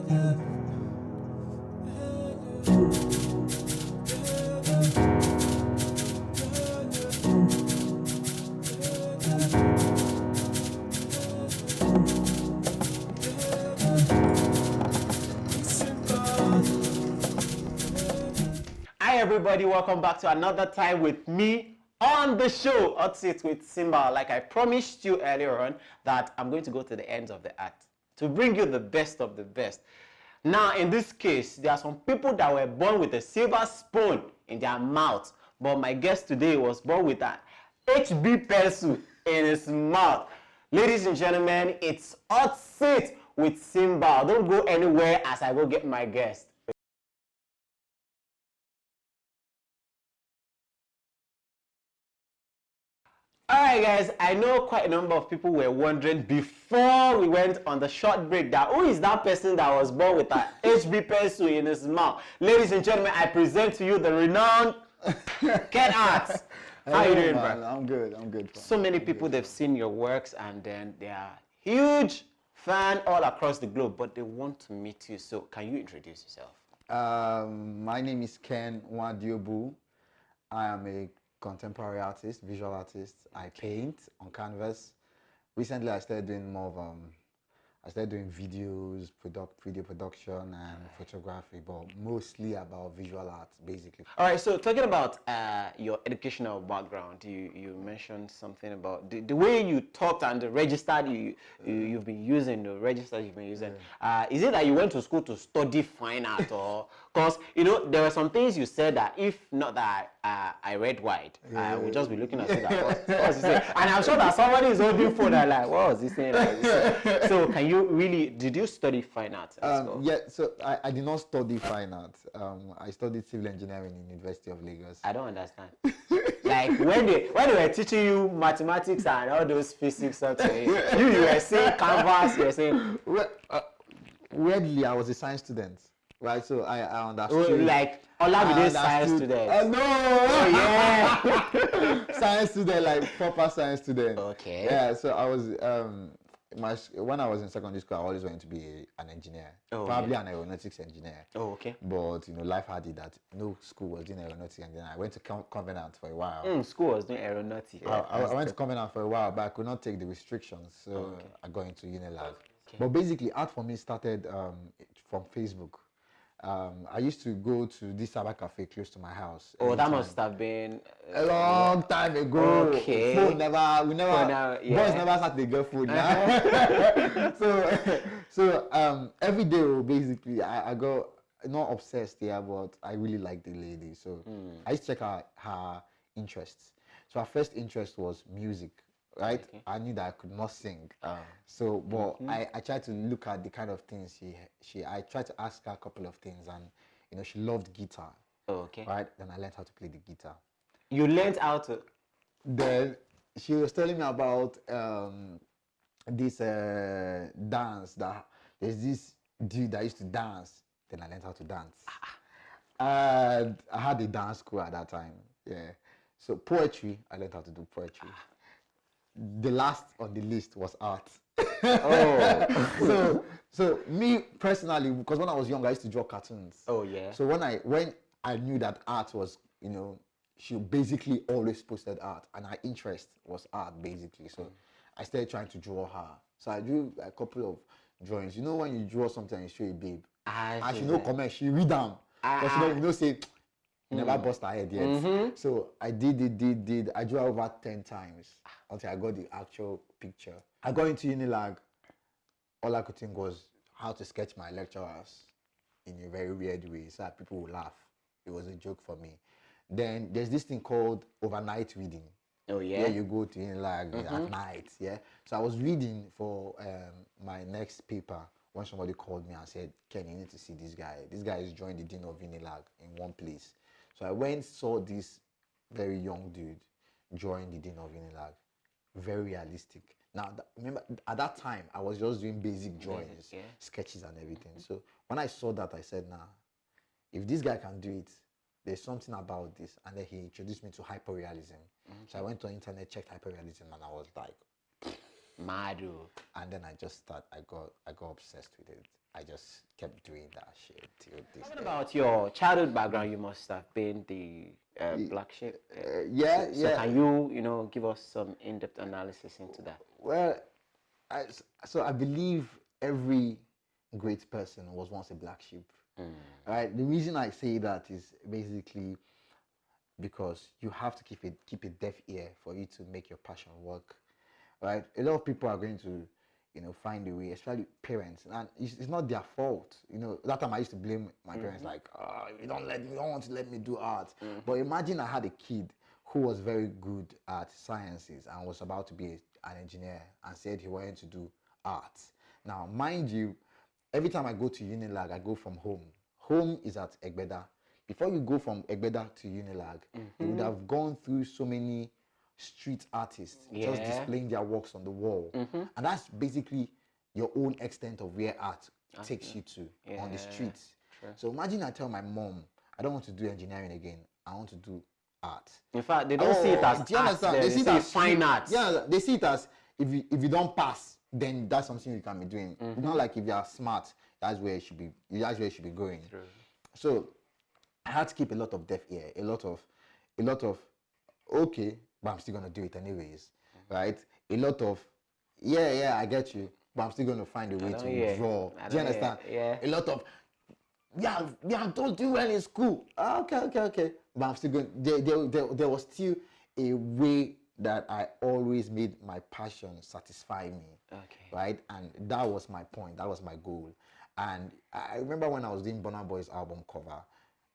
Hi everybody, welcome back to another time with me on the show, Hot Seat with Simba. Like I promised you earlier on that I'm going to go to the ends of the earth to bring you the best of the best. Now in this case, there are some people that were born with a silver spoon in their mouth, but my guest today was born with an HB pencil in his mouth. Ladies and gentlemen, it's Hot Seat with Simba. Don't go anywhere as I go get my guest. Alright guys, I know quite a number of people were wondering before we went on the short break that who is that person that was born with an HB pencil in his mouth? Ladies and gentlemen, I present to you the renowned Ken Arts. How are you doing, man? bro? I'm good. So many people, they've seen your works and then they are huge fan all across the globe, but they want to meet you. So can you introduce yourself? My name is Ken Nwadiobu. I am a contemporary artist, visual artist. I paint on canvas. Recently, I started doing more of I started doing videos, video production, and photography, but mostly about visual art, basically. All right, so talking about your educational background, you mentioned something about the way you taught and the register you've been using, the register you've been using. Is it that you went to school to study fine art, or because you know there were some things you said that if not that I read wide, I would just be looking at it like what was he saying? And I'm sure that somebody is holding phone and like what was he saying? Like, so can you really did you study fine art as well? Yeah, so I did not study fine art. I studied civil engineering in University of Lagos. I don't understand. Like when they were teaching you mathematics and all those physics something, you were saying canvas, you were saying Weirdly, I was a science student, right? So I understood. like Olamide science student. No! Oh, yeah. Science student, like proper science student. Okay. Yeah, so I was when I was in secondary school, I always wanted to be an engineer, probably an aeronautics engineer. Oh, okay. But you know, life had it that no school was doing aeronautics, and then I went to Covenant for a while. School was doing aeronautics. I went to Covenant for a while, but I could not take the restrictions, so I got into Unilag. Okay. But basically, art for me started from Facebook. I used to go to this cyber cafe close to my house. Oh, that must have been a long time ago. Okay. Boys never start to get food now. so every day basically I got not obsessed but I really like the lady. So I used to check her interests. So her first interest was music. Right, okay. I knew that I could not sing, but I tried to look at the kind of things I tried to ask her a couple of things, and you know she loved guitar. Oh, okay. Right, then I learned how to play the guitar. You learned how to. Then she was telling me about this dance that there's this dude that used to dance. Then I learned how to dance. And I had a dance school at that time. Yeah, so poetry, I learned how to do poetry. The last on the list was art. Oh. so me personally, because when I was young, I used to draw cartoons. Oh yeah. So when I knew that art was, you know, she basically always posted art, and her interest was art basically. So I started trying to draw her. So I drew a couple of drawings. You know when you draw something and you show a babe, and she no comment, she read them. But she don't say. Never bust her head yet. So I did. I drew over 10 times until I got the actual picture. I got into Unilag. All I could think was how to sketch my lecturers in a very weird way so that people would laugh. It was a joke for me. Then there's this thing called overnight reading. Oh yeah. Where you go to Unilag at night. Yeah. So I was reading for my next paper when somebody called me and said, "Ken, you need to see this guy. This guy is joined the dean of Unilag in one place." So I went saw this very young dude join the dean of Unilag. Very realistic. Now, remember, at that time, I was just doing basic drawings, sketches and everything. So when I saw that, I said, nah, if this guy can do it, there's something about this. And then he introduced me to hyperrealism. So I went on the internet, checked hyperrealism, and I was like, Madu. And then I got obsessed with it. I just kept doing that shit till this Talking day. about your childhood background, you must have been the black sheep. Yeah, So yeah. can you, give us some in-depth analysis into that? Well, so I believe every great person was once a black sheep. Right? The reason I say that is basically because you have to keep a deaf ear for you to make your passion work. Right? A lot of people are going to, find a way, especially parents, and it's not their fault. That time I used to blame my parents, like, oh, you don't want to let me do art. But imagine I had a kid who was very good at sciences and was about to be an engineer and said he wanted to do art. Now, mind you, every time I go to Unilag, I go from home. Home is at Egbeda. Before you go from Egbeda to Unilag, you would have gone through so many street artists just displaying their works on the wall. And that's basically your own extent of where art takes you to on the streets. So imagine I tell my mom, I don't want to do engineering again. I want to do art. In fact, they don't see it as do you art. understand? They see it as fine arts. Yeah, they see it as if you don't pass, then that's something you can be doing. It's not like if you are smart, that's where it should be. That's where it should be going. True. So I had to keep a lot of deaf ear, a lot of, okay, but I'm still gonna do it anyways, right? A lot of, yeah, I get you, but I'm still gonna find a way to draw. Do you understand? Yeah. A lot of, yeah, I don't do well in school. Okay. But I'm still going. There was still a way that I always made my passion satisfy me. Okay. Right, and that was my point. That was my goal. And I remember when I was doing Burna Boy's album cover,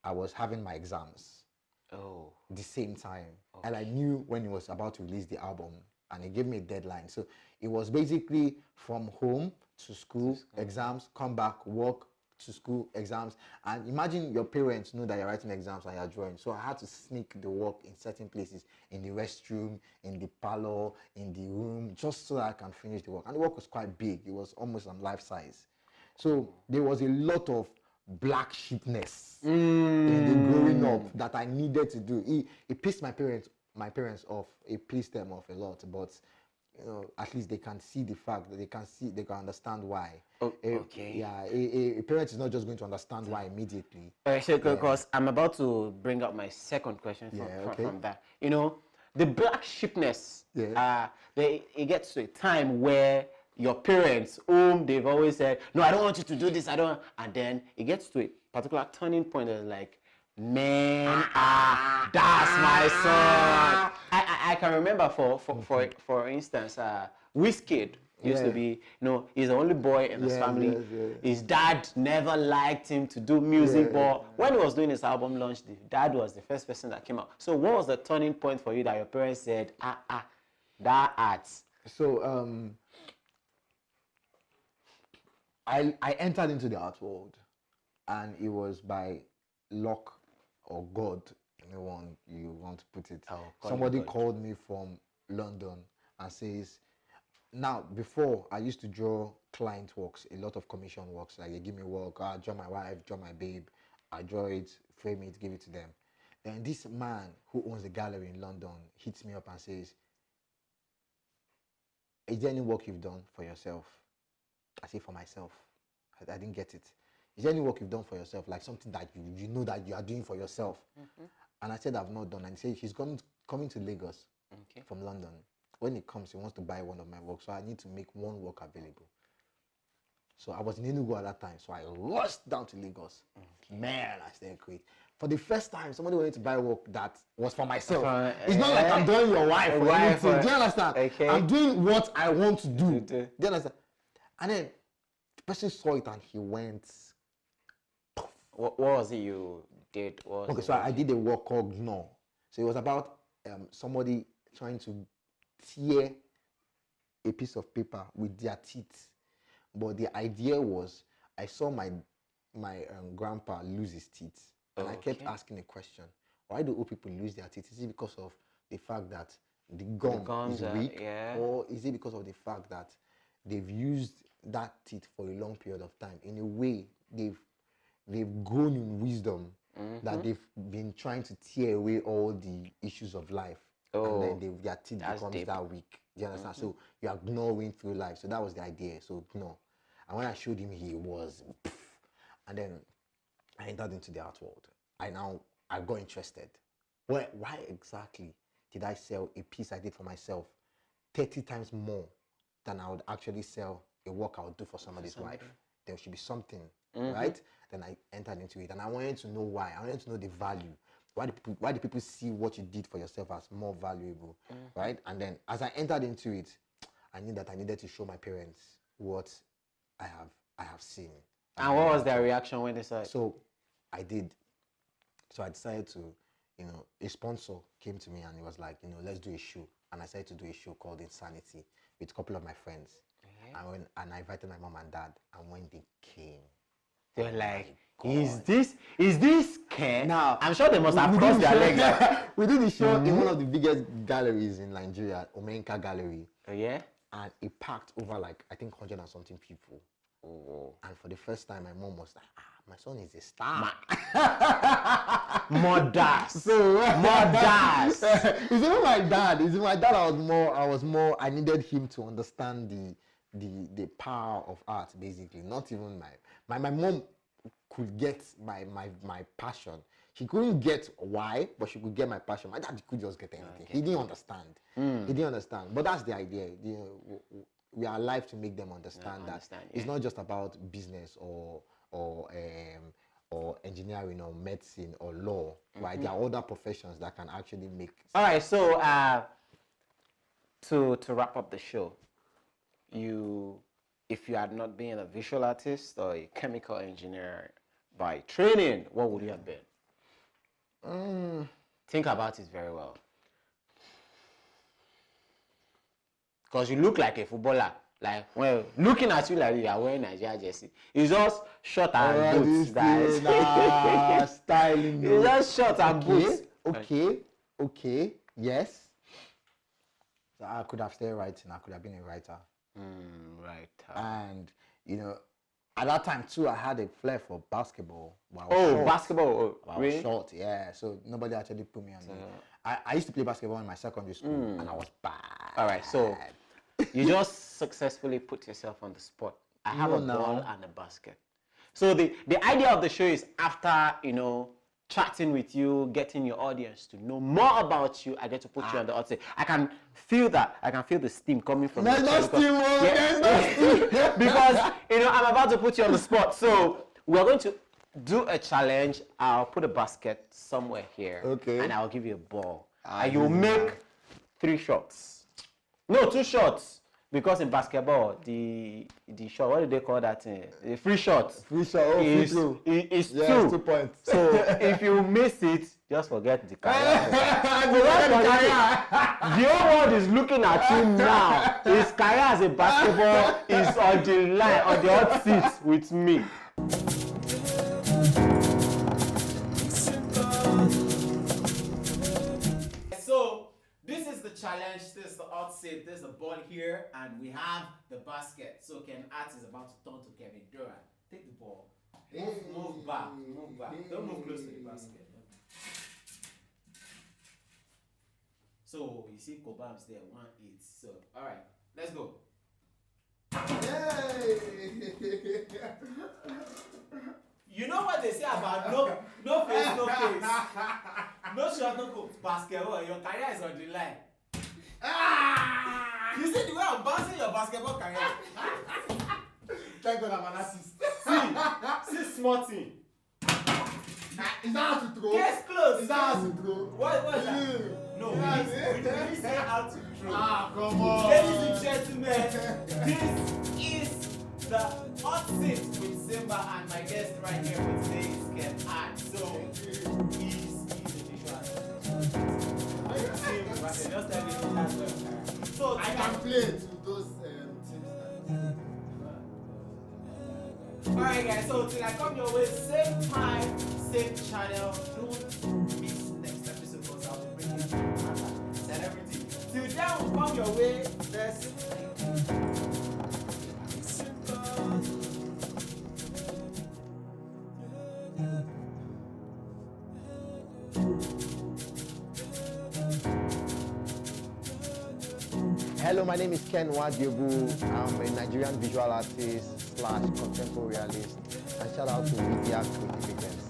I was having my exams. Oh. The same time, and I knew when he was about to release the album, and he gave me a deadline. So it was basically from home to school, exams, come back, work, to school, exams. And imagine your parents know that you're writing exams and you're drawing. So I had to sneak the work in certain places, in the restroom, in the parlor, in the room, just so that I can finish the work. And the work was quite big. It was almost on life size. So there was a lot of black sheepness in the growing up that I needed to do. It pissed my parents off. It pissed them off a lot. But at least they can see the fact that they can understand why. Okay. Yeah, a parent is not just going to understand why immediately. So because I'm about to bring up my second question from that. The black sheepness. It gets to a time where your parents, whom they've always said, no, I don't want you to do this, and then it gets to a particular turning point that's like, man, that's my son. I can remember for instance, Wizkid used to be, he's the only boy in his family. His dad never liked him to do music, but when he was doing his album launch, the dad was the first person that came out. So what was the turning point for you that your parents said, that art? So I entered into the art world, and it was by luck or God, anyone you want to put it. Somebody called me from London and says, now, before I used to draw client works, a lot of commission works, like they give me work, I draw my wife, draw my babe, I draw it, frame it, give it to them. Then this man who owns a gallery in London hits me up and says, is there any work you've done for yourself? I say, for myself. I didn't get it. Is there any work you've done for yourself, like something that you know that you are doing for yourself? And I said, I've not done. And he said, he's coming to Lagos from London. When he comes, he wants to buy one of my works, so I need to make one work available. So I was in Enugu at that time, so I rushed down to Lagos. Man, I stayed great. For the first time, somebody wanted to buy work that was for myself. It's not like I'm doing your wife or anything. Do you understand? Okay. I'm doing what I want to do. Do you understand? And then the person saw it and he went. What was it you did? Okay, so I did a work called Gno. So it was about somebody trying to tear a piece of paper with their teeth. But the idea was, I saw my grandpa lose his teeth. And I kept asking a question. Why do old people lose their teeth? Is it because of the fact that the gum is weak? Or is it because of the fact that they've used that teeth for a long period of time? In a way, they've grown in wisdom that they've been trying to tear away all the issues of life. And then their teeth becomes that weak. Do you understand? So you're ignoring through life. So that was the idea. So no. And when I showed him, he was, and then I entered into the art world. I got interested. Why exactly did I sell a piece I did for myself 30 times more than I would actually sell a work I would do for somebody's wife? There should be something, right? Then I entered into it, and I wanted to know why. I wanted to know the value. Why do people see what you did for yourself as more valuable, right? And then as I entered into it, I knew that I needed to show my parents what I have seen. And what was their reaction when they saw it? So I did. So I decided to, a sponsor came to me and he was like, let's do a show. And I decided to do a show called Insanity with a couple of my friends. And I invited my mom and dad. And when they came, they were like, is this Ken? Now, I'm sure they must have crossed their legs. We did the show in one of the biggest galleries in Nigeria, Omenka Gallery. Oh, yeah? And it packed over I think 100 and something people. Oh. And for the first time, my mom was like, my son is a star. Mothers. It's even my dad. I needed him to understand the power of art, basically. Not even my mom could get my passion. She couldn't get why, but she could get my passion. My dad could just get anything. He didn't understand. He didn't understand. But that's the idea. We are alive to make them understand it's not just about business or engineering or medicine or law, right? There are other professions that can actually make. All right, so to wrap up the show, if you had not been a visual artist or a chemical engineer by training, what would you have been? Think about it very well. Because you look like a footballer. Like, well, looking at you like you are wearing Nigeria jersey. It's just short and boots, guys. Styling. It's just short and boots. Okay, yes. So I could have stayed writing. I could have been a writer. Writer. And, at that time too, I had a flair for basketball. Basketball. I was short, yeah. So nobody actually put me on. I used to play basketball in my secondary school, and I was bad. All right, so you just successfully put yourself on the spot. I have a ball and a basket. So the idea of the show is after, chatting with you, getting your audience to know more about you, I get to put you on the hot seat. I can feel that. I can feel the steam coming from There's no steam. Because, I'm about to put you on the spot. So we're going to do a challenge. I'll put a basket somewhere here. Okay. And I'll give you a ball. And you'll make 3 shots. No, 2 shots. Because in basketball, the shot, what do they call that thing? The free shot. Free shot, is 2. It's 2. Yes, 2 points. So if you miss it, just forget the career. The whole world is looking at you now. His career as a basketball is on the line, on the hot seat with me. So this is the challenge, this is the hot seat, there's a ball here, and we have the basket. So Ken Hart is about to turn to Kevin Durant. Take the ball. Move back. Don't move close to the basket. So you see Cobam's there, 1-8. So alright, let's go. You know what they say about no face, no case. No shot, no go. Basketball, your career is on the line. You see the way I'm bouncing your basketball career? Thank God I'm an assist. See small thing. Is that how to throw? Case close. Is that how to throw? What is that? No, we didn't say how to throw. Come on. Ladies and gentlemen, this is the hot seat with Simba, and my guest right here with today is Ken Hart. So he's a visual artist. So I can play to those teams. Alright guys, so till I come your way, same time, same channel. Don't miss next episode because I'll be bringing you and everything. Till then, come your way, there's Hello, my name is Ken Wadiogu. I'm a Nigerian visual artist / contemporary realist. And shout out to Media Creative Agency.